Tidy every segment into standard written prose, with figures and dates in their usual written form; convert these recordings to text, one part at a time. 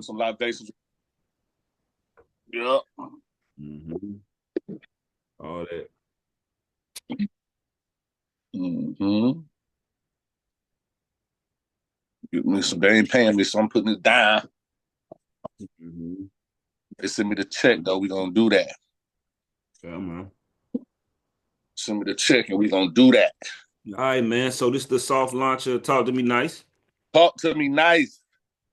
some libations. Yeah. Mm-hmm. All that. Mm-hmm. They ain't paying me, so I'm putting it down. Mm-hmm. They send me the check, though. We gonna do that. Yeah, man. Send me the check, and we gonna do that. All right, man. So this is the soft launcher. Talk to me nice. Talk to me nice.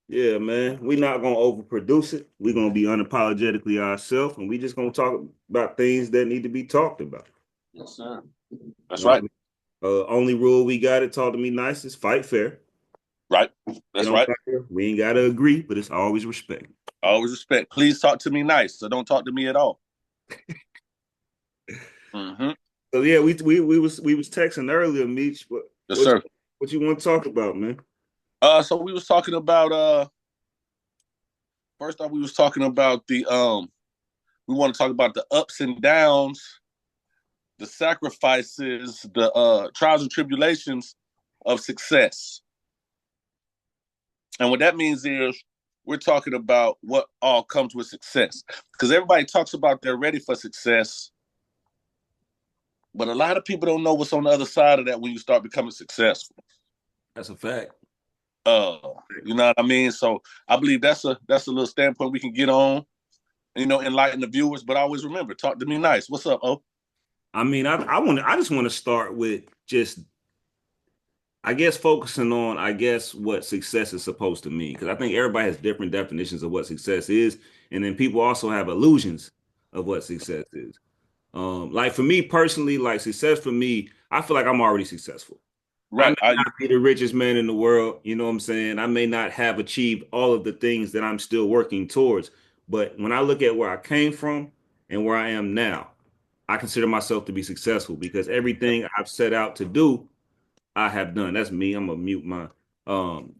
Yeah, man. We're not gonna overproduce it. We're gonna be unapologetically ourselves, and we just gonna talk about things that need to be talked about. Yes, sir. That's You know what right. I mean? Only rule we got to talk to me nice is fight fair. Right. It That's don't right. matter. We ain't gotta agree, but it's always respect. Always respect. Please talk to me nice, so don't talk to me at all. Mm-hmm. So yeah, we was texting earlier, Meech. What Yes, what sir. what you want to talk about, man? So we was talking about first off we was talking about the we want to talk about the ups and downs, the sacrifices, the trials and tribulations of success. And what that means is we're talking about what all comes with success. Because everybody talks about they're ready for success, but a lot of people don't know what's on the other side of that when you start becoming successful. That's a fact. Uh, you know what I mean? So I believe that's a little standpoint we can get on, enlighten the viewers. But always remember, talk to me nice. What's up, oh? I mean, I just want to start with just I guess focusing on what success is supposed to mean because I think everybody has different definitions of what success is, and then people also have illusions of what success is. Like for me personally, like success for me, I feel like I'm already successful. I may Right. I not be the richest man in the world, you know what I'm saying? I may not have achieved all of the things that I'm still working towards, but when I look at where I came from and where I am now, I consider myself to be successful because everything I've set out to do, I have done. That's me. I'm gonna mute my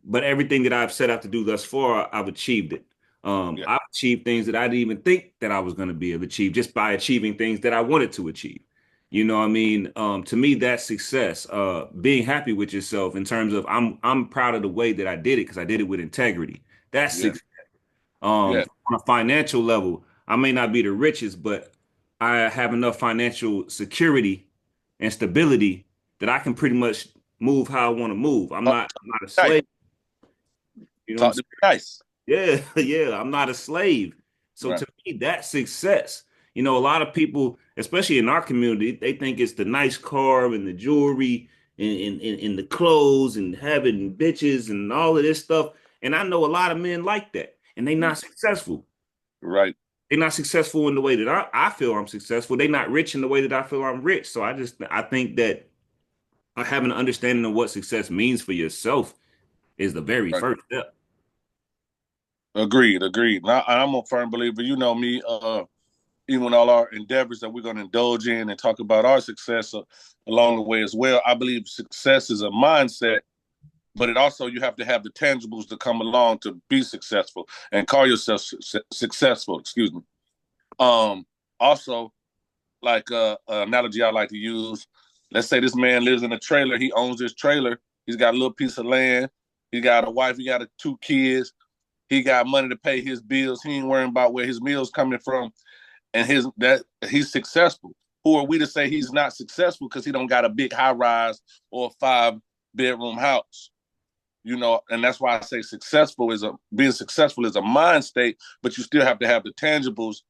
but everything that I've set out to do thus far, I've achieved it. yeah, I've achieved things that I didn't even think that I was going to be able to achieve just by achieving things that I wanted to achieve. You know what I mean? To me, that's success. Being happy with yourself in terms of I'm proud of the way that I did it because I did it with integrity. That's yeah, success. yeah. On a financial level, I may not be the richest, but I have enough financial security and stability that I can pretty much move how I want to move. Talk, I'm not a nice. slave. You know what I'm Talk to me nice. saying? Yeah, yeah, I'm not a slave. So Right. to me, that's success. You know, a lot of people, especially in our community, they think it's the nice car and the jewelry and the clothes and having bitches and all of this stuff. And I know a lot of men like that, and they not successful. Right. They're not successful in the way that I feel I'm successful. They're not rich in the way that I feel I'm rich. So I think that having an understanding of what success means for yourself is the very Right. first step. Agreed. Agreed. Now, I'm a firm believer. You know me. Even all our endeavors that we're going to indulge in and talk about our success along the way as well. I believe success is a mindset, but it also you have to have the tangibles to come along to be successful and call yourself successful. Excuse me. Um, Also, like analogy I like to use. Let's say this man lives in a trailer. He owns this trailer. He's got a little piece of land. He got a wife. He got two kids. He got money to pay his bills. He ain't worrying about where his meals coming from, and he's successful. Who are we to say he's not successful because he don't got a big high rise or a 5 bedroom house? And that's why I say being successful is a mind state, but you still have to have the tangibles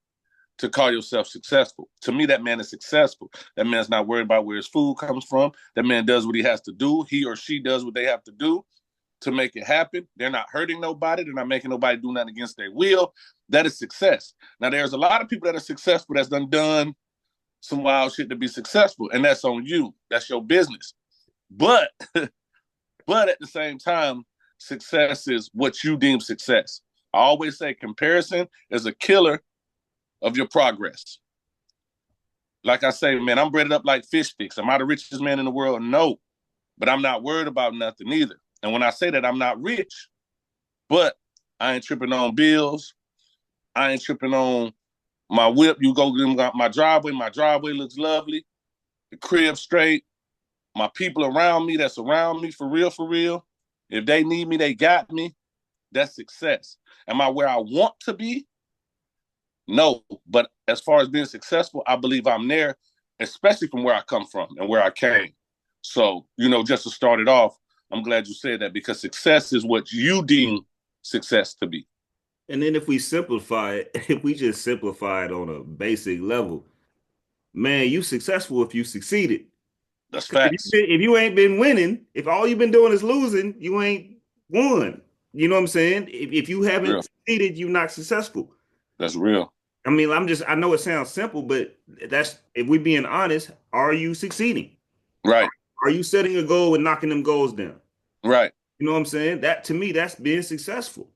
to call yourself successful. To me, that man is successful. That man's not worried about where his food comes from. That man does what he has to do. He or she does what they have to do to make it happen. They're not hurting nobody. They're not making nobody do nothing against their will. That is success. Now, there's a lot of people that are successful that's done some wild shit to be successful, and that's on you. That's your business. But but at the same time, success is what you deem success. I always say comparison is a killer of your progress. Like I say, man, I'm breaded up like fish sticks. Am I the richest man in the world? No. But I'm not worried about nothing either. And when I say that, I'm not rich, but I ain't tripping on bills. I ain't tripping on my whip. You go to my driveway. My driveway looks lovely. The crib straight. My people around me that's around me for real, for real. If they need me, they got me. That's success. Am I where I want to be? No. But as far as being successful, I believe I'm there, especially from where I come from and where I came. So, just to start it off, I'm glad you said that because success is what you deem success to be. And then if we simplify it, if we just simplify it on a basic level, man, you successful if you succeeded. That's Because facts. if you ain't been winning, if all you've been doing is losing, you ain't won. You know what I'm saying? If you Real. haven't succeeded, you're not successful. That's real. I mean, I know it sounds simple, but that's if we being honest, are you succeeding? Right. Are you setting a goal and knocking them goals down? Right. You know what I'm saying? That to me, that's being successful.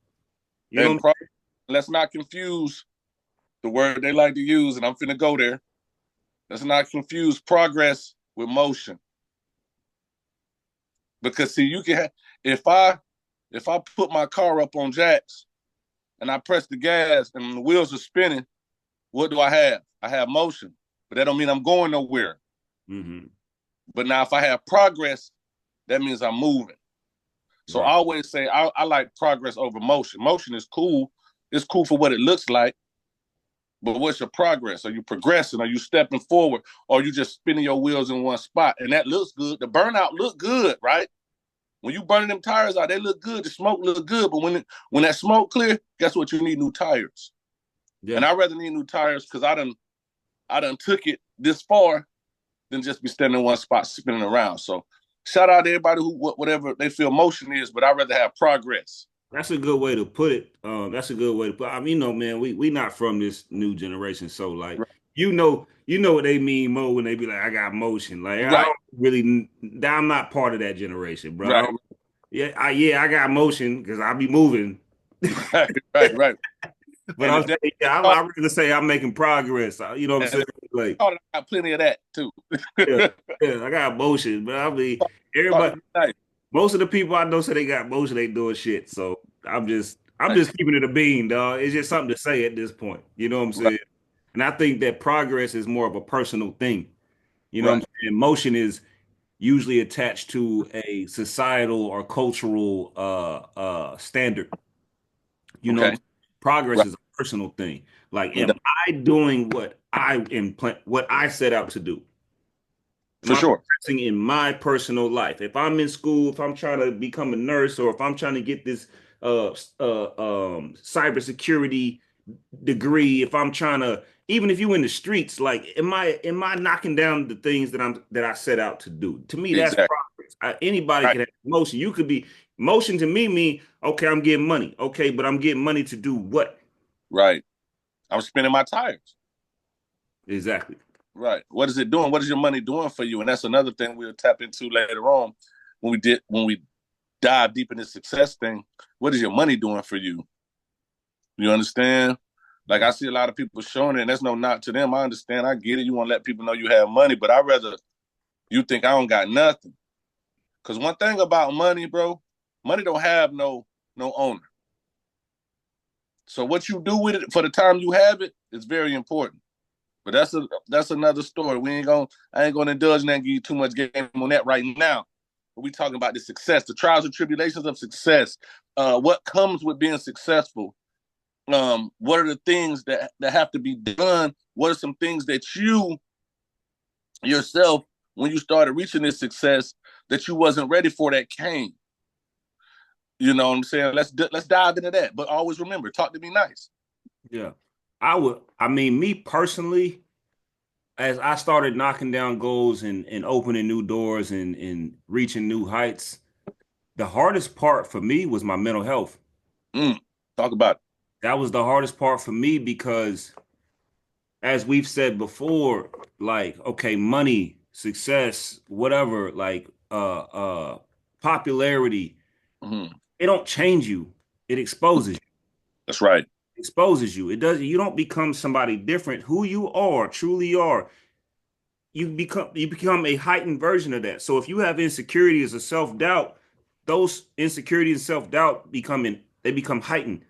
You know And what I'm saying? let's not confuse the word they like to use, and I'm finna go there. Let's not confuse progress with motion. Because see, you can if I put my car up on jacks and I press the gas and the wheels are spinning, what do I have? I have motion, but that don't mean I'm going nowhere. Mm-hmm. But now if I have progress, that means I'm moving. So I Right. always say I like progress over motion. Motion is cool. It's cool for what it looks like, but what's your progress? Are you progressing? Are you stepping forward? Or are you just spinning your wheels in one spot? And that looks good. The burnout look good, right? When you burning them tires out, they look good. The smoke look good. But when that smoke clear, guess what? You need new tires. And Yeah. I rather need new tires because I done took it this far than just be standing in one spot spinning around. So shout out to everybody who whatever they feel motion is, but I'd rather have progress. That's a good way to put it. That's a good way to put. I mean, man, we not from this new generation, so like, Right. you know what they mean, Mo, when they be like, "I got motion." Like, I Right. don't really. I'm not part of that generation, bro. I Right. don't. I got motion because I be moving, Right. Right. Right. but And I'm if that saying, yeah, I rather say I'm making progress. You know what I'm and saying? if Like, I got plenty of that too. yeah, yeah, I got motion, but I mean, Talk to everybody. me nice. Most of the people I know say they got motion, they doing shit. So I'm Right. just keeping it a bean, dog. It's just something to say at this point. You know what I'm Right. saying? And I think that progress is more of a personal thing. You know what Right. I'm saying? Motion is usually attached to a societal or cultural standard. You know what I'm Okay. saying? Progress Right. is a personal thing. Like, No am doubt. I doing what I set out to do? Am For I sure. progressing in my personal life? If I'm in school, if I'm trying to become a nurse, or if I'm trying to get this cybersecurity degree, if I'm trying to, even if you in the streets, like, am I knocking down the things that I set out to do? To me, that's Exactly. progress. Anybody Right. can have motion. You could be motion to me mean okay, I'm getting money. Okay, but I'm getting money to do what Right. I'm spending my tires. exactly? Right. What is it doing? What is your money doing for you? And that's another thing we'll tap into later on when we dive deep in this success thing. What is your money doing for you? You understand? Like I see a lot of people showing it, and that's no knock to them. I understand. I get it. You want to let people know you have money, but I'd rather you think I don't got nothing. Because one thing about money, bro, money don't have no owner. So what you do with it for the time you have it is very important. But that's another story. I ain't gonna indulge in that and give you too much game on that right now. But we talking about the success, the trials and tribulations of success, what comes with being successful. What are the things that have to be done? What are some things that you yourself, when you started reaching this success, that you wasn't ready for that came? You know what I'm saying? Let's dive into that. But always remember, talk to me nice. Yeah. I mean, me personally, as I started knocking down goals and opening new doors and reaching new heights, the hardest part for me was my mental health. Mm, talk about it. That was the hardest part for me because, as we've said before, like, okay, money, success, whatever, like, popularity, Mm-hmm. it don't change you. It That's right. exposes you. It does, you don't become somebody different. Who you are, truly are, you become a heightened version of that. So if you have insecurities or self-doubt, those insecurities and self-doubt they become heightened.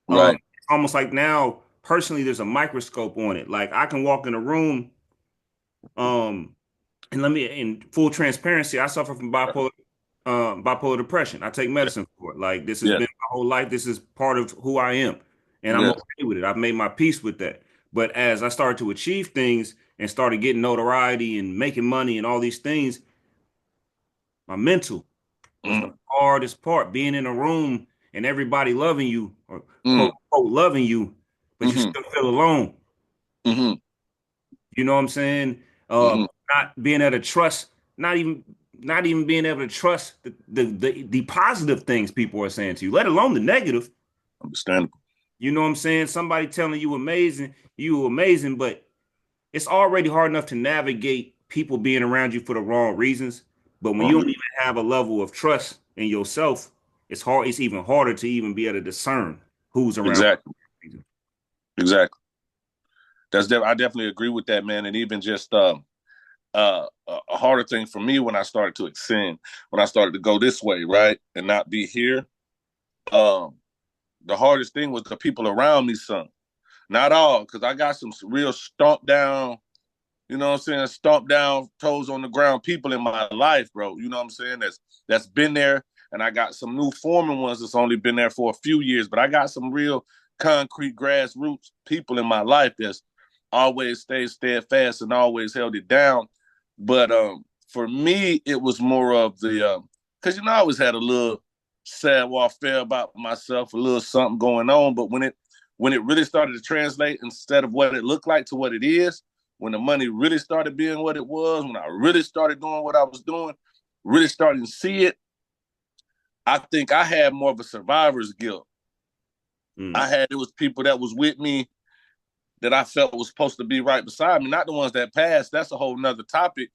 Right. It's almost like now, personally, there's a microscope on it. Like I can walk in a room, um, and let me in full transparency, I suffer from bipolar. bipolar depression. I take medicine for it. Like this has Yes, been my whole life. This is part of who I am, and I'm yes, okay with it. I've made my peace with that. But as I started to achieve things and started getting notoriety and making money and all these things, my mental was the mm, hardest part. Being in a room and everybody loving you, or mm, quote unquote loving you, but you mm-hmm, still feel alone. mm-hmm, You know what I'm saying? mm-hmm. Not being able to trust, not even being able to trust the positive things people are saying to you, let alone the negative. Understandable. You know what I'm saying? Somebody telling you amazing, but it's already hard enough to navigate people being around you for the wrong reasons. But when you don't Mhm. even have a level of trust in yourself, it's hard. It's even harder to even be able to discern who's around. Exactly, exactly. I definitely agree with that, man. And even just a harder thing for me when I started to ascend, when I started to go this way, right, and not be here. Um, the hardest thing was the people around me, son. Not all, because I got some real stomp down, you know what I'm saying, stomp down, toes on the ground people in my life, bro. You know what I'm saying? That's been there, and I got some new forming ones that's only been there for a few years, but I got some real concrete grassroots people in my life that's always stayed steadfast and always held it down. But for me, it was more of the because I always had a little sad warfare about myself, a little something going on. But when it really started to translate instead of what it looked like to what it is, when the money really started being what it was, when I really started doing what I was doing, really starting to see it, I think I had more of a survivor's guilt. Mm, It was people that was with me that I felt was supposed to be right beside me, not the ones that passed. That's a whole nother topic.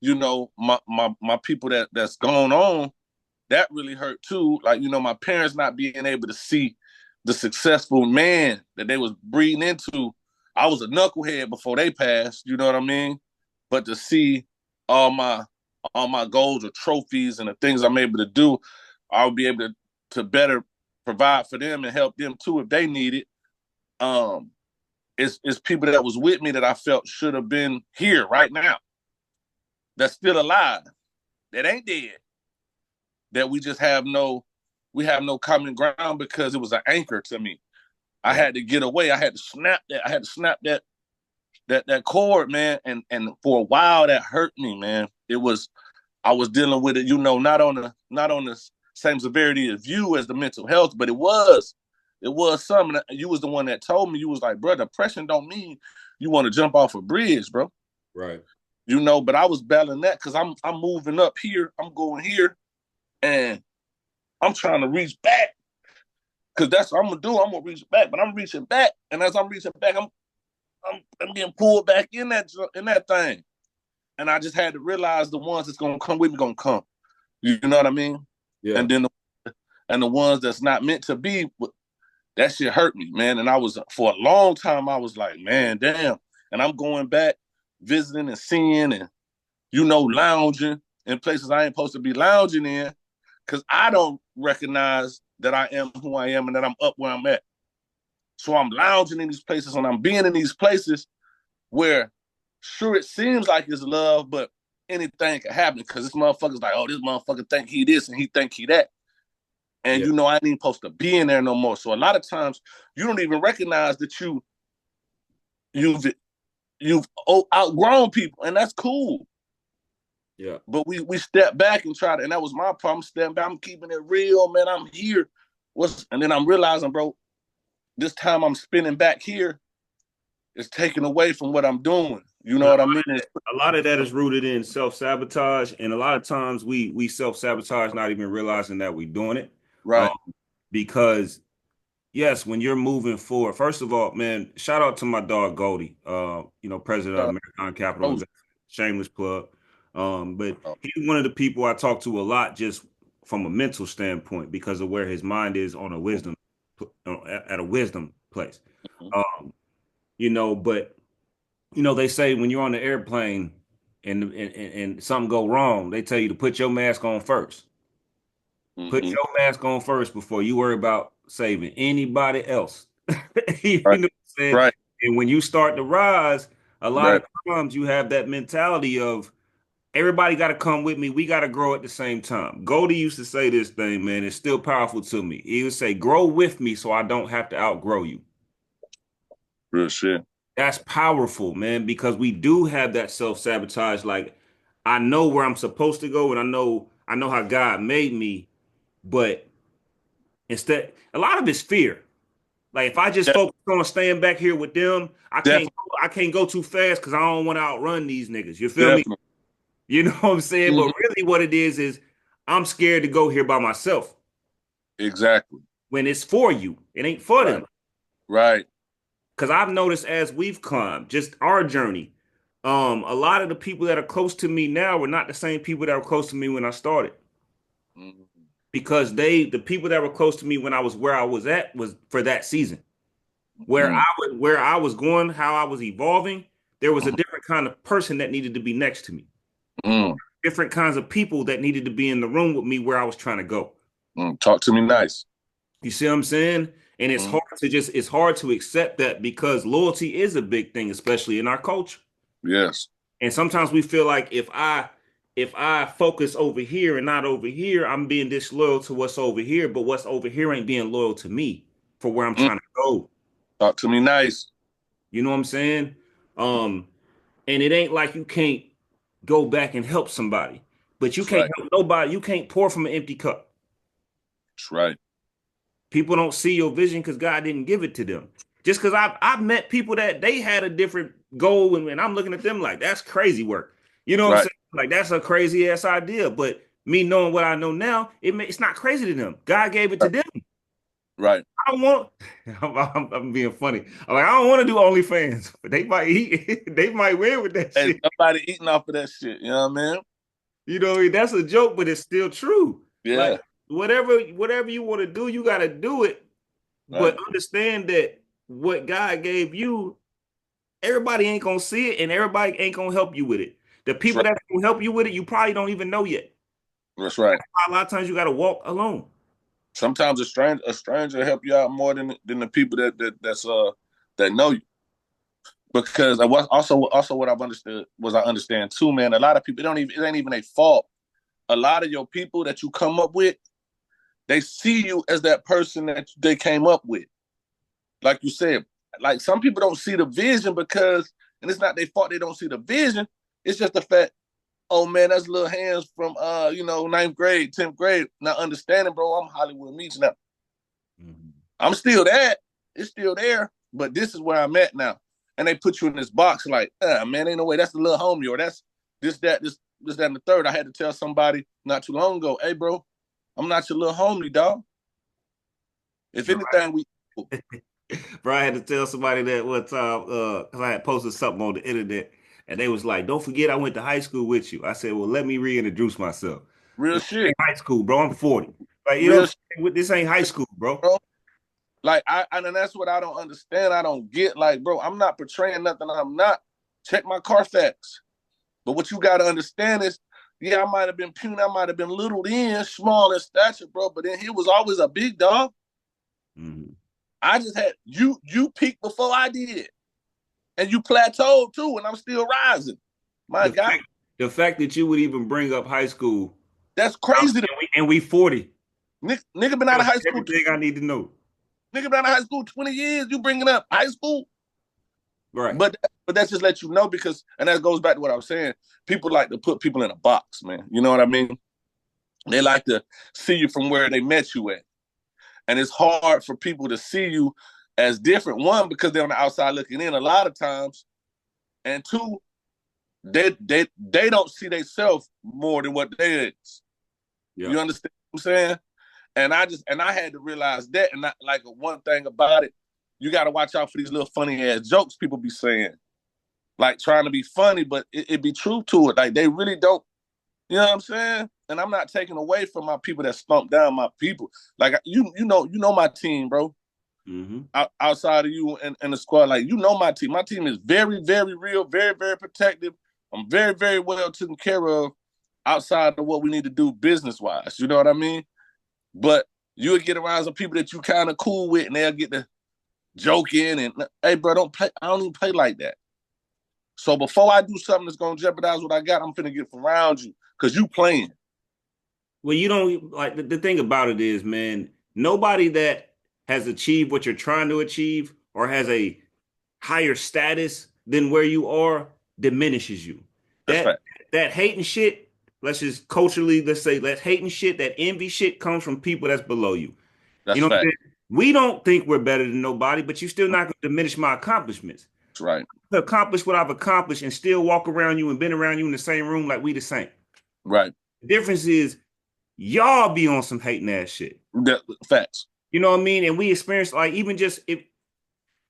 My people that's gone on, that really hurt too. Like, my parents not being able to see the successful man that they was breeding into. I was a knucklehead before they passed, you know what I mean? But to see all my all my goals or trophies and the things I'm able to do, I'll be able to better provide for them and help them too if they need it. Um, it's people that was with me that I felt should have been here right now, that's still alive, that ain't dead, that we have no common ground because it was an anchor to me. I right. had to get away. I had to snap that. I had to snap that cord, man. And for a while that hurt me, man. I was dealing with it, not on the same severity of you as the mental health, but it was something. You was the one that told me. You was like, bro, depression don't mean you want to jump off a bridge, bro. Right. But I was battling that because I'm moving up here, I'm going here, and I'm trying to reach back because that's what I'm gonna do. I'm gonna reach back, but I'm reaching back, and as I'm reaching back, I'm getting pulled back in that thing, and I just had to realize the ones that's gonna come with me gonna come. You know what I mean? Yeah. And then the ones that's not meant to be, that shit hurt me, man. And I was for a long time, I was like, man, damn. And I'm going back, visiting and seeing, and lounging in places I ain't supposed to be lounging in, because I don't recognize that I am who I am and that I'm up where I'm at. So I'm lounging in these places and I'm being in these places where sure it seems like it's love, but anything can happen because this motherfucker's like, oh, this motherfucker think he this and he think he that. And Yeah. I ain't even supposed to be in there no more. So a lot of times you don't even recognize that you've you've outgrown people, and that's cool. Yeah. But we step back and try to, and that was my problem. Stepping back, I'm keeping it real, man. I'm here. And then I'm realizing, bro, this time I'm spinning back here is taken away from what I'm doing. You know And what I mean? a lot of that is rooted in self-sabotage, and a lot of times we self-sabotage not even realizing that we're doing it. Um, Right. because yes, when you're moving forward, first of all, man, shout out to my dog Goldie, president of American Capital Oh, Investment. Shameless plug. But he's one of the people I talk to a lot just from a mental standpoint because of where his mind is on a wisdom at a wisdom place. Um, but they say when you're on the airplane and something go wrong, they tell you to put your mask on first. Put mm-hmm. your mask on first before you worry about saving anybody else. You Right. know what I'm saying? Right. And when you start to rise, a lot Right. of times you have that mentality of Everybody got to come with me. We got to grow at the same time. Goldie used to say this thing, man. It's still powerful to me. He would say, grow with me so I don't have to outgrow you. Real shit. That's powerful, man, because we do have that self-sabotage. Like, I know where I'm supposed to go and I know how God made me, but instead, a lot of it's fear. Like if I just De- focus on staying back here with them, I can't definitely. I can't go too fast because I don't want to outrun these niggas. You feel me? Definitely. You know what I'm saying? But Hmm. really what it is I'm scared to go here by myself Exactly. when it's for you. It ain't for Right. them. Right. Because I've noticed as we've climbed, just our journey, a lot of the people that are close to me now were not the same people that were close to me when I started. Hmm. Because the people that were close to me when I was where I was at was for that season. Hmm. Where I was going, how I was evolving, there was a different kind of person that needed to be next to me. Hmm. Different kinds of people that needed to be in the room with me where I was trying to go. Talk to me nice. You see what I'm saying? And Hmm. it's hard to accept that because loyalty is a big thing, especially in our culture. Yes. And sometimes we feel like if I focus over here and not over here, I'm being disloyal to what's over here, but what's over here ain't being loyal to me for where I'm Mm. trying to go. Talk to me nice. You know what I'm saying? Um, and it ain't like you can't go back and help somebody, but you That's can't right. help nobody. You can't pour from an empty cup. That's right. People don't see your vision because God didn't give it to them. Just because I've met people that they had a different goal, and I'm looking at them like that's crazy work. You know what I'm Right. saying? Like that's a crazy ass idea. But me knowing what I know now, it's not crazy to them. God gave it to Right. them. Right. I don't want. I'm being funny. I'm like I don't want to do OnlyFans, but they might eat. They might win with that And shit. somebody eating off of that shit. You know what I mean? You know, that's a joke, but it's still true. Like Yeah. whatever you want to do, you got to do it. Right. But understand that what God gave you, everybody ain't gonna see it, and everybody ain't gonna help you with it. The That's people right. that can help you with it, you probably don't even know yet. That's right. A lot of times you got to walk alone. Sometimes a stranger help you out more than the people that know you. Because I was also what I've understood was I understand too, man. A lot of people it ain't even a fault. A lot of your people that you come up with, they see you as that person that they came up with. Like you said, like some people don't see the vision because, and it's not their fault they don't see the vision. It's just the fact, oh man, that's little hands from ninth grade, 10th grade. Not understanding, bro. I'm Hollywood Meets now. Mhm. I'm still that. It's still there, but this is where I'm at now. And they put you in this box like, man, ain't no way. That's the little homie, or that's this, that, and the third. I had to tell somebody not too long ago, hey, bro, I'm not your little homie, dog. If Bro, anything, we bro, I had to tell somebody that one time because I had posted something on the internet, and they was like, "Don't forget, I went to high school with you." I said, "Well, let me reintroduce myself. real This shit, ain't high school, bro. I'm 40. Like, you know real what shit, I'm saying? This ain't high school, bro." bro. Like and that's what I don't understand. I don't get. Like, bro, I'm not portraying nothing. I'm not. Check my Carfax. But what you got to understand is, yeah, I might have been puny, I might have been little in, small in stature, bro. But then he was always a big dog. Mhm. I just had you peaked before I did, and you plateaued too, and I'm still rising. My The God, fact, the fact that you would even bring up high school, that's crazy. and we 40, Nigga been out of tells high me school. everything I need to know. Nigga been out of high school 20 years. You bringing up high school, Right. but that's just let you know because, and that goes back to what I was saying. People like to put people in a box, man. You know what I mean? They like to see you from where they met you at. And it's hard for people to see you as different. One, because they're on the outside looking in a lot of times, and two, they don't see themselves more than what they is. Yeah. You understand what I'm saying? And I had to realize that. And like one thing about it, you got to watch out for these little funny ass jokes people be saying, like trying to be funny, but it be true to it. Like they really don't. You know what I'm saying? And I'm not taking away from my people that stomp down my people. Like you know my team, bro. Hmm. Outside of you and the squad, like you know my team. My team is very, very real, very, very protective. I'm very, very well taken care of outside of what we need to do business wise. You know what I mean? But you'll get around some people that you kind of cool with, and they'll get the joke in. And hey, bro, don't play. I don't even play like that. So before I do something that's gonna jeopardize what I got, I'm finna get from around you because you playing. Well, you don't like the thing about it is, man, nobody that has achieved what you're trying to achieve or has a higher status than where you are diminishes you. That's That fact. that hating shit, let's just culturally, let's say that hating shit, that envy shit comes from people that's below you. You That's know what I'm fact. saying? We don't think we're better than nobody, but you're still not going to diminish my accomplishments. That's right. To accomplish what I've accomplished and still walk around you and been around you in the same room like we the same. Right. The difference is y'all be on some hating ass shit. Facts. You know what I mean? And we experience like even just if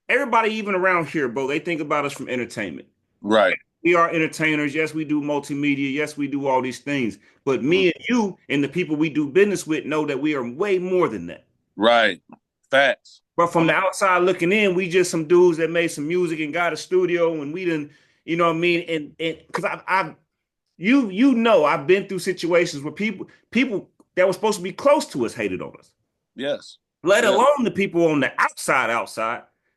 everybody even around here, bro, they think about us from entertainment. Right. We are entertainers. Yes, we do multimedia. Yes, we do all these things. But Mhm. me and you and the people we do business with know that we are way more than that. Right. Facts. But from I'm the outside looking in, we just some dudes that made some music and got a studio and we didn't, you know what I mean? And because I've you know I've been through situations where people that were supposed to be close to us hated on us. yes. Let Yes. alone the people on the outside.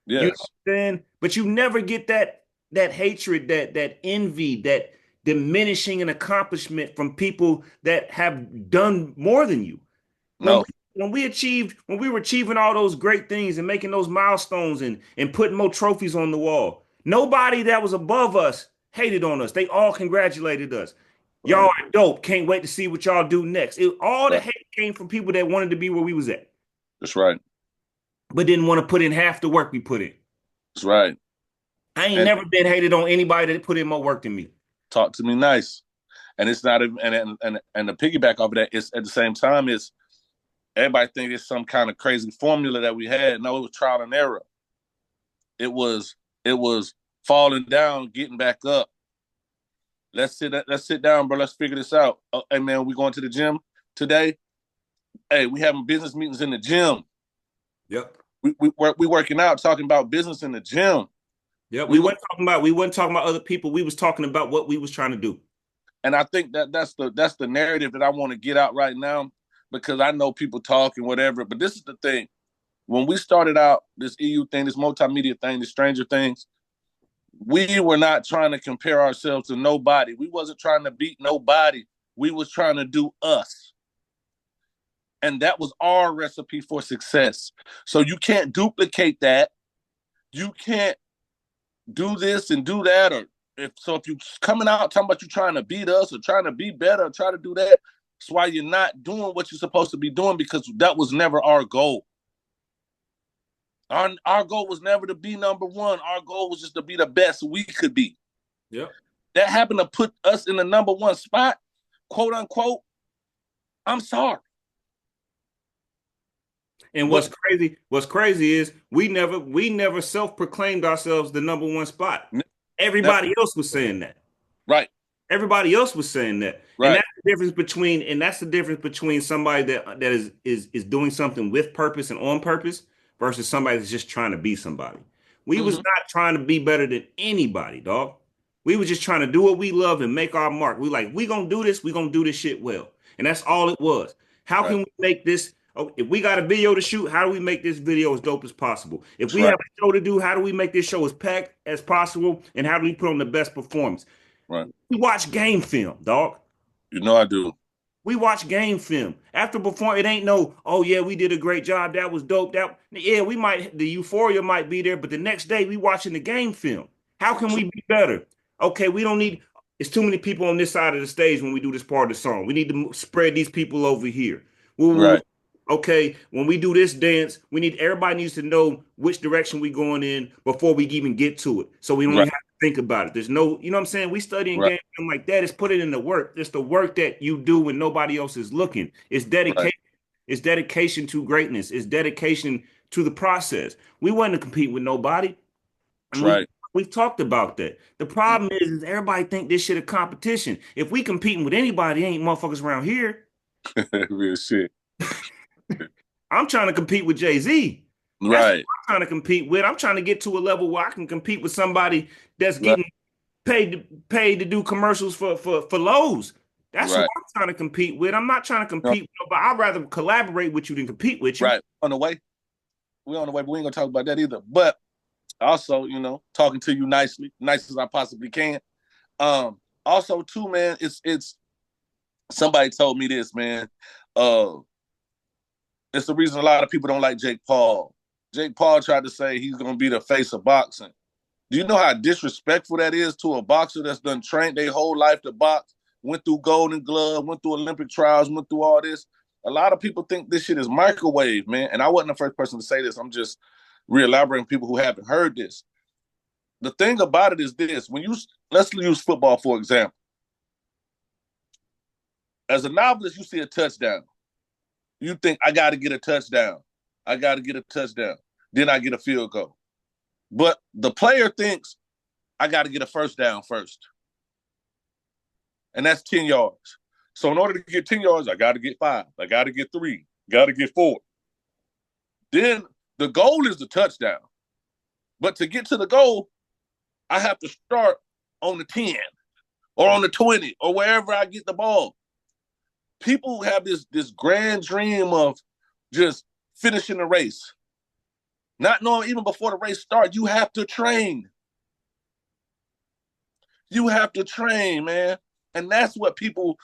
You know Yes. what I'm saying? But you never get that hatred, that envy, that diminishing an accomplishment from people that have done more than you. When we No. when we were achieving all those great things and making those milestones and putting more trophies on the wall, nobody that was above us hated on us. They all congratulated us. Y'all Right. are dope. Can't wait to see what y'all do next. All the Right. hate came from people that wanted to be where we was at, That's right. but didn't want to put in half the work we put in. That's right. I ain't And never been hated on anybody that put in more work than me. talk to me nice. And it's not even and the piggyback off of that is at the same time is everybody think it's some kind of crazy formula that we had. No, it was trial and error. It was falling down, getting back up. Let's sit down, bro. Let's figure this out. Hey man, we going to the gym today? Hey, we having business meetings in the gym. Yep. We working out, talking about business in the gym. Yep. We We wasn't talking about other people. We was talking about what we was trying to do. and I think that's the narrative that I want to get out right now because I know people talk and whatever. But this is the thing: when we started out this EU thing, this multimedia thing, this Stranger Things, we were not trying to compare ourselves to nobody. We wasn't trying to beat nobody. We was trying to do us. And that was our recipe for success. So you can't duplicate that. You can't do this and do that. Or if you coming out talking about you trying to beat us or trying to be better or try to do that, that's why you're not doing what you're supposed to be doing because that was never our goal. Our goal was never to be number one. Our goal was just to be the best we could be. Yep. That happened to put us in the number one spot, quote unquote. I'm sorry. And But what's crazy is we never self-proclaimed ourselves the number one spot. that, Everybody else was saying that. right, Everybody else was saying that. And right, that's the difference between somebody that is doing something with purpose and on purpose versus somebody that's just trying to be somebody. We was mm-hmm, not trying to be better than anybody, dog. We were just trying to do what we love and make our mark. We gonna do this, we gonna do this shit well. And that's all it was. How right, can we make this? Oh, if we got a video to shoot, how do we make this video as dope as possible? If that's we right, have a show to do, how do we make this show as packed as possible? And how do we put on the best performance? right. We watch game film, dog. You know I do. We watch game film. After perform, it ain't no, oh yeah, we did a great job. That was dope. That yeah, we might the euphoria might be there, but the next day we watching the game film. How can we be better? Okay, we don't need it's too many people on this side of the stage when we do this part of the song. We need to spread these people over here. Right, Okay, when we do this dance, everybody needs to know which direction we going in before we even get to it. So we don't even right, have to think about it. There's no, you know what I'm saying? We studying right, game film like that. It's put it in the work. It's the work that you do when nobody else is looking. It's right. dedication. It's dedication to greatness. It's dedication to the process. We wasn't compete with nobody, That's and right. we've talked about that. The problem is everybody think this shit a competition. If we competing with anybody, ain't motherfuckers around here. Real shit. I'm trying to compete with Jay-Z. That's what Right, I'm trying to compete with. I'm trying to get to a level where I can compete with somebody that's right, getting paid to do commercials for Lowe's. That's who right. I'm trying to compete with. I'm not trying to compete with nobody. I'd rather collaborate with you than compete with you. Right. On the way. We on the way, but we ain't gonna talk about that either. But Also, you know, talking to you nicely, nice as I possibly can. Also, too, man, it's somebody told me this, man. Uh, it's the reason a lot of people don't like Jake Paul. Jake Paul tried to say he's gonna be the face of boxing. Do you know how disrespectful that is to a boxer that's done trained their whole life to box, went through Golden Glove, went through Olympic trials, went through all this? A lot of people think this shit is microwave, man. And I wasn't the first person to say this. I'm just re-elaborating people who haven't heard this. The thing about it is this: when you let's use football for example. As a novelist, you see a touchdown. You think I got to get a touchdown. I got to get a touchdown. Then I get a field goal. But the player thinks I got to get a first down first. And that's 10 yards. So in order to get 10 yards, I got to get 5. I got to get 3. Got to get 4. Then the goal is the touchdown. But to get to the goal, I have to start on the 10 or on the 20 or wherever I get the ball. People have this grand dream of just finishing the race. Not knowing even before the race starts, you have to train. You have to train, man. And that's what people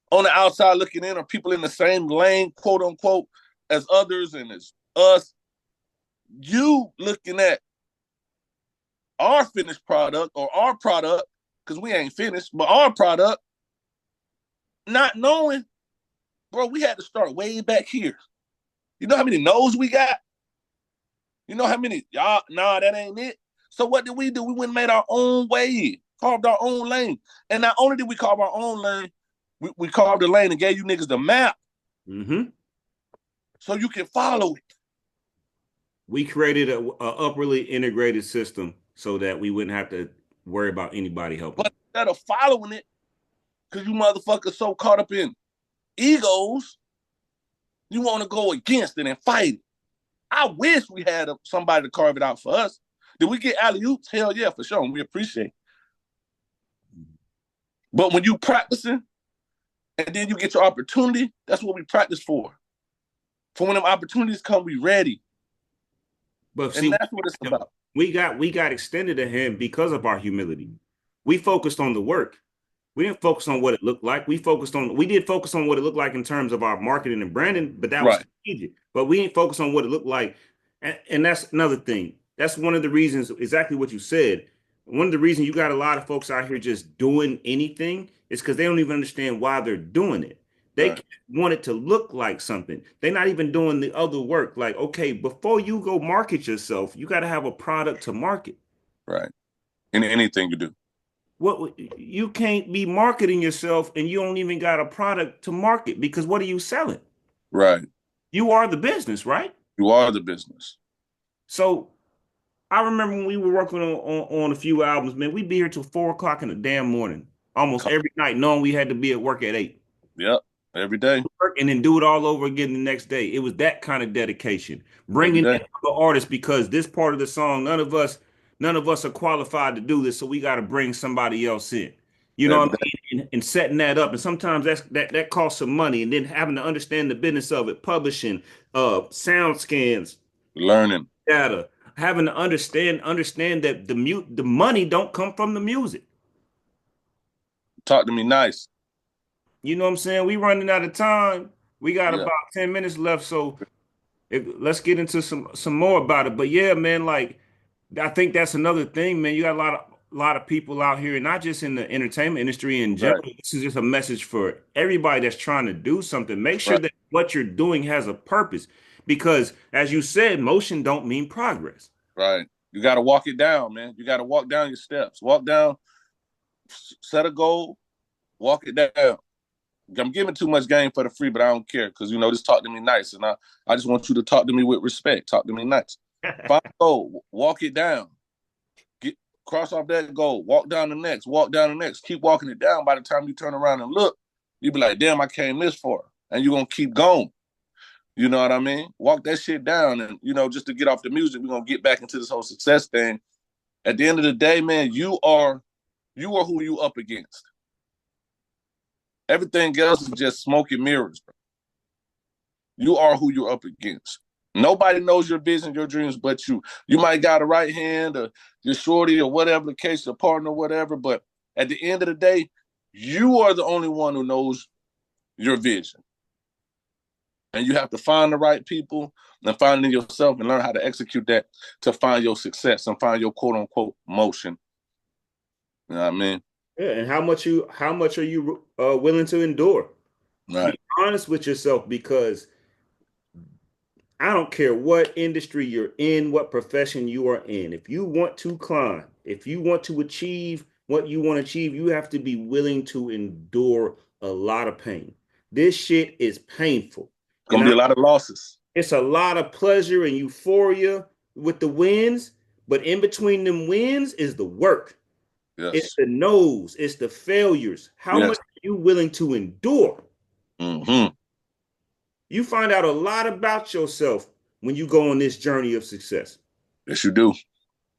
on the outside looking in, or people in the same lane, quote unquote, as others and as us. You looking at our finished product or our product, because we ain't finished, but our product, not knowing, bro, we had to start way back here. You know how many no's we got? You know how many, y'all, nah, that ain't it. So what did? We went and made our own way, carved our own lane. And not only did we carve our own lane, we carved the lane and gave you niggas the map. Mm-hmm. So you can follow it. We created a upwardly integrated system so that we wouldn't have to worry about anybody helping. But instead of following it, because you motherfuckers so caught up in egos, you want to go against it and fight it. I wish we had somebody to carve it out for us. Did we get alley-oops? Hell yeah, for sure. And we appreciate it. But when you practicing and then you get your opportunity, that's what we practice for. For when them opportunities come, we ready. But and see, that's what it's about. We got extended to him because of our humility. We focused on the work. We didn't focus on what it looked like. We did focus on what it looked like in terms of our marketing and branding, but that was strategic. But we didn't focus on what it looked like. And that's another thing. That's one of the reasons, exactly what you said. One of the reasons you got a lot of folks out here just doing anything is because they don't even understand why they're doing it. They want it to look like something. They're not even doing the other work. Like, okay, before you go market yourself, you got to have a product to market. Right. In anything you do. What, you can't be marketing yourself and you don't even got a product to market, because what are you selling? Right. You are the business, right? You are the business. So I remember when we were working on a few albums, man, we'd be here till 4 o'clock in the damn morning, almost every night, knowing we had to be at work at 8. Yep. Every day. And then do it all over again the next day. It was that kind of dedication. Bringing in other artists, because this part of the song, none of us are qualified to do this, so we got to bring somebody else in. You know what I mean? And setting that up. And sometimes that costs some money. And then having to understand the business of it, publishing, sound scans, learning, data, having to understand that the money don't come from the music. Talk to me nice. You know what I'm saying? We running out of time. We got about 10 minutes left, so let's get into some more about it. But yeah, man, like I think that's another thing, man. You got a lot of people out here, not just in the entertainment industry in general. Right. This is just a message for everybody that's trying to do something. Make sure that what you're doing has a purpose, because as you said, motion don't mean progress. Right. You got to walk it down, man. You got to walk down your steps. Walk down, set a goal, walk it down. I'm giving too much game for the free, but I don't care, because, you know, just talk to me nice. And I just want you to talk to me with respect. Talk to me nice. Find a goal, walk it down. Cross off that goal, walk down the next, walk down the next. Keep walking it down. By the time you turn around and look, you be like, damn, I came this far. And you're going to keep going. You know what I mean? Walk that shit down. And, you know, just to get off the music, we're going to get back into this whole success thing. At the end of the day, man, you are who you up against. Everything else is just smoke and mirrors, bro. You are who you're up against. Nobody knows your vision, your dreams, but you. You might got a right hand or your shorty or whatever the case, your partner, whatever. But at the end of the day, you are the only one who knows your vision. And you have to find the right people and find it yourself and learn how to execute that to find your success and find your quote unquote motion. You know what I mean? Yeah, and how much are you willing to endure? Be Right. honest with yourself because I don't care what industry you're in, what profession you are in. If you want to climb, if you want to achieve what you want to achieve, you have to be willing to endure a lot of pain. This shit is painful. Gonna And be a lot of losses. it's a lot of pleasure and euphoria with the wins, but in between them wins is the work. It's Yes. the no's, it's the failures. How Yes. much are you willing to endure? Mm-hmm. You find out a lot about yourself when you go on this journey of success. Yes, you do.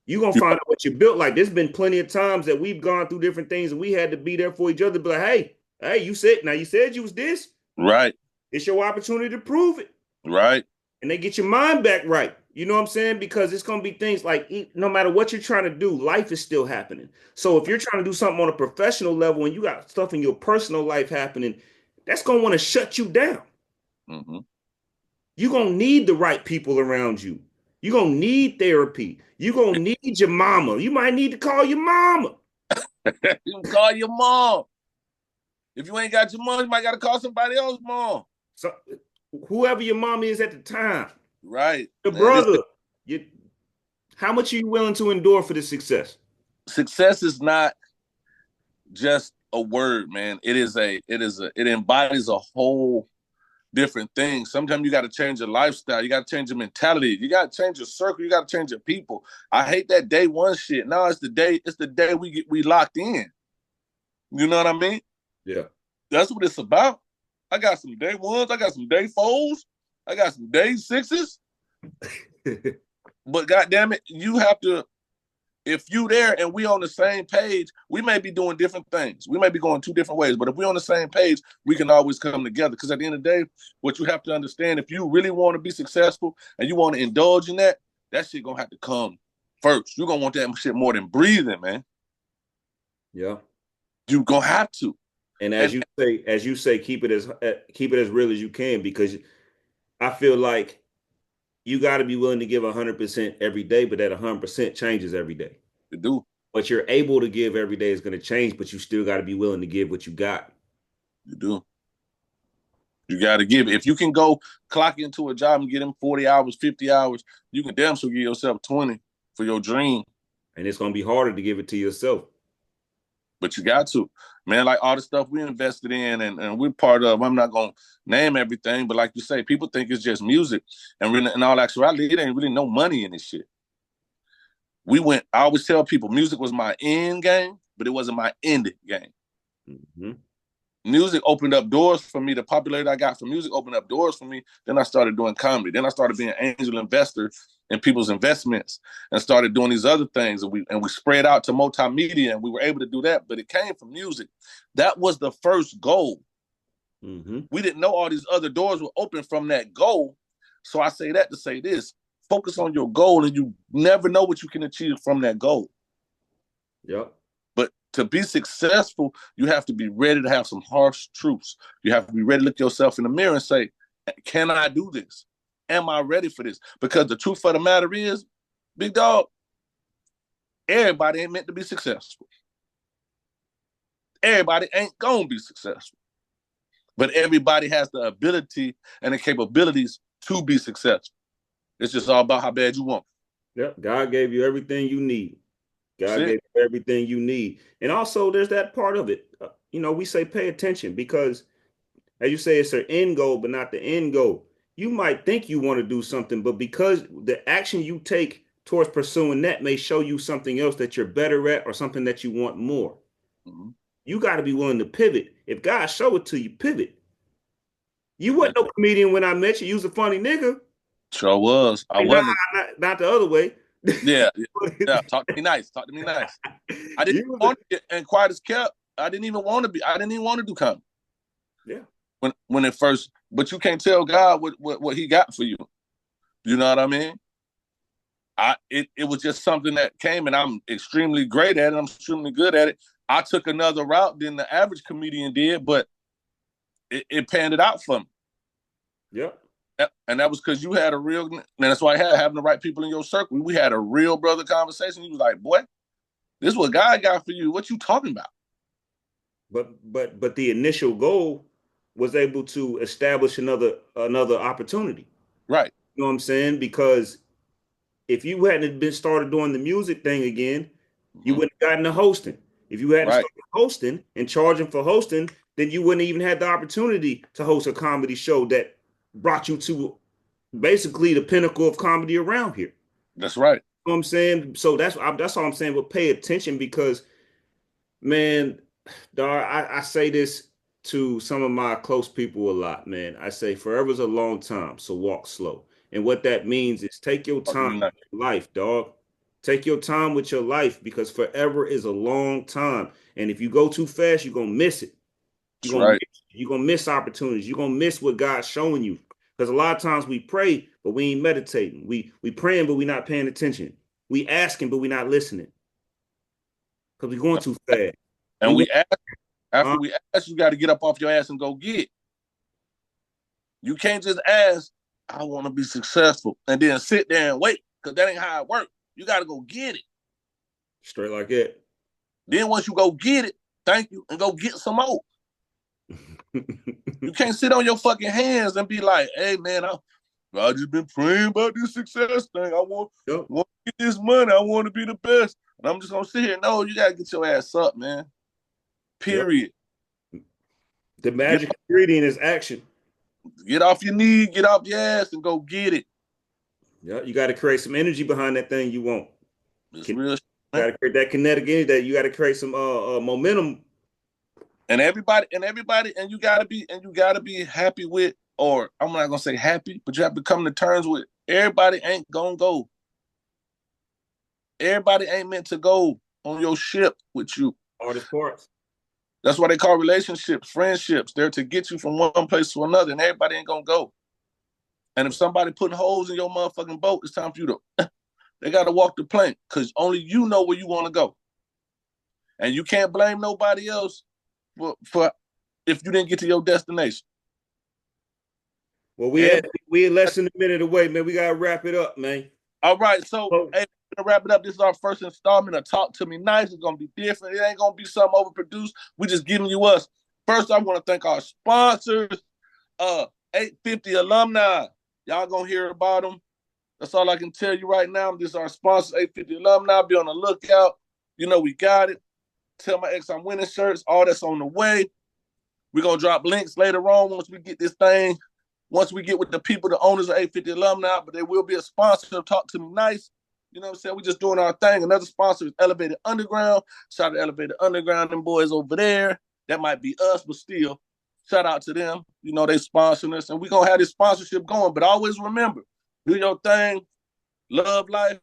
You're gonna You, find out what you're built like. There's been plenty of times that we've gone through different things and we had to be there for each other, be like, hey, you said you was this. right. It's your opportunity to prove it. Right. And they get your mind back right. You know what I'm saying? Because it's gonna be things like no matter what you're trying to do, life is still happening. So if you're trying to do something on a professional level and you got stuff in your personal life happening, that's gonna want to shut you down. Mm-hmm. You're going to need the right people around you. You're going to need therapy. You're going to need your mama. You might need to call your mama. You can call your mom. If you ain't got your mom, you might got to call somebody else's mom. So, whoever your mom is at the time, Right. your And brother, you, how much are you willing to endure for this success? success is not just a word, man. It embodies a whole different thing. Sometimes you got to change your lifestyle. You got to change your mentality. You got to change your circle. You got to change your people. I hate that day one shit. No, it's the day. It's the day we locked in. You know what I mean? Yeah. That's what it's about. I got some day ones. I got some day fours. I got some day sixes. But goddamn it, you have to. If you there and we on the same page, we may be doing different things. We may be going two different ways, but if we're on the same page, we can always come together. Because at the end of the day, what you have to understand, if you really want to be successful and you want to indulge in that, that shit gonna have to come first. You're gonna want that shit more than breathing, man. Yeah. You gonna have to. And And as you say, keep it as real as you can because I feel like you got to be willing to give 100% every day, but that 100% changes every day. you do. What you're able to give every day is going to change, but you still got to be willing to give what you got. You do. You got to give. If you can go clock into a job and get them 40 hours, 50 hours, you can damn sure give yourself 20 for your dream. And it's going to be harder to give it to yourself. But you got to. Man, like all the stuff we invested in and we're part of, I'm not going to name everything, but like you say, people think it's just music. And really, in all actuality, it ain't really no money in this shit. I always tell people music was my end game, but it wasn't my end game. Mm-hmm. Music opened up doors for me. The popularity I got from music opened up doors for me. Then I started doing comedy. Then I started being an angel investor in people's investments and started doing these other things. And we spread out to multimedia and we were able to do that. But it came from music. That was the first goal. Mm-hmm. We didn't know all these other doors were open from that goal. So I say that to say this. Focus on your goal and you never know what you can achieve from that goal. Yep. But to be successful, you have to be ready to have some harsh truths. You have to be ready to look yourself in the mirror and say, can I do this? Am I ready for this? Because the truth of the matter is, big dog, everybody ain't meant to be successful. Everybody ain't going to be successful. But everybody has the ability and the capabilities to be successful. It's just all about how bad you want. Yep. God gave you everything you need. God gave you everything you need. And also, there's that part of it. We say pay attention because, as you say, it's an end goal, but not the end goal. You might think you want to do something, but because the action you take towards pursuing that may show you something else that you're better at or something that you want more. Mm-hmm. You got to be willing to pivot. If God show it to you, pivot. You wasn't no comedian when I met you. You was a funny nigga. Sure was. I wasn't. Not the other way. Yeah. Talk to me nice. I didn't want to get, and quiet as kept. I didn't even want to do comedy. Yeah. When it first, but you can't tell God what he got for you. You know what I mean? It was just something that came, and I'm extremely great at it. I'm extremely good at it. I took another route than the average comedian did, but it panned it out for me. Yep. And that was because you had a real, and that's why having the right people in your circle. We had a real brother conversation. He was like, boy, this is what God got for you. What you talking about? But the initial goal was able to establish another opportunity. Right. You know what I'm saying? Because if you hadn't been started doing the music thing again, you wouldn't have gotten to hosting. If you hadn't Right. started hosting and charging for hosting, then you wouldn't even have the opportunity to host a comedy show that brought you to basically the pinnacle of comedy around here. That's right. You know what I'm saying? So that's all I'm saying. But pay attention because, man, dog, I say this to some of my close people a lot, man. I say forever's a long time, so walk slow. And what that means is take your time with your life, dog. Take your time with your life because forever is a long time. And if you go too fast, you're gonna miss it. That's right. You're gonna miss opportunities. You're gonna miss what God's showing you. Because a lot of times we pray, but we ain't meditating. We praying, but we not paying attention. We asking, but we not listening. Because we going too fast. And we ask, after we ask, you got to get up off your ass and go get. You can't just ask, I want to be successful, and then sit there and wait, because that ain't how it works. You got to go get it. Straight like that. Then once you go get it, thank you, and go get some more. You can't sit on your fucking hands and be like, hey, man, I just been praying about this success thing. I want to get this money. I want to be the best. And I'm just going to sit here. No, you got to get your ass up, man. Period. Yep. The magic ingredient is action. Get off your knee, get off your ass, and go get it. Yeah, you got to create some energy behind that thing you want. It's real. You got to create that kinetic energy. That you got to create some momentum. And you gotta be happy with, or I'm not gonna say happy, but you have to come to terms with everybody ain't gonna go. Everybody ain't meant to go on your ship with you. Hardest parts. That's why they call relationships, friendships. They're to get you from one place to another, and everybody ain't gonna go. And if somebody putting holes in your motherfucking boat, it's time for you to they gotta walk the plank because only you know where you want to go. And you can't blame nobody else for if you didn't get to your destination. Well, we less than a minute away, man. We gotta wrap it up, man. All right, so hey, we're gonna wrap it up. This is our first installment of Talk to Me Nice. It's gonna be different. It ain't gonna be something overproduced. We're just giving you us. First, I want to thank our sponsors, 850 alumni. Y'all gonna hear about them. That's all I can tell you right now. This is our sponsors, 850 alumni. Be on the lookout. You know we got it. Tell my ex I'm winning shirts. All that's on the way. We're going to drop links later on once we get this thing. Once we get with the people, the owners of 850 alumni, but they will be a sponsor of Talk to Me Nice. You know what I'm saying? We're just doing our thing. Another sponsor is Elevated Underground. Shout out to Elevated Underground, them boys over there. That might be us, but still, shout out to them. You know, they sponsoring us, and we're going to have this sponsorship going. But always remember, do your thing, love life,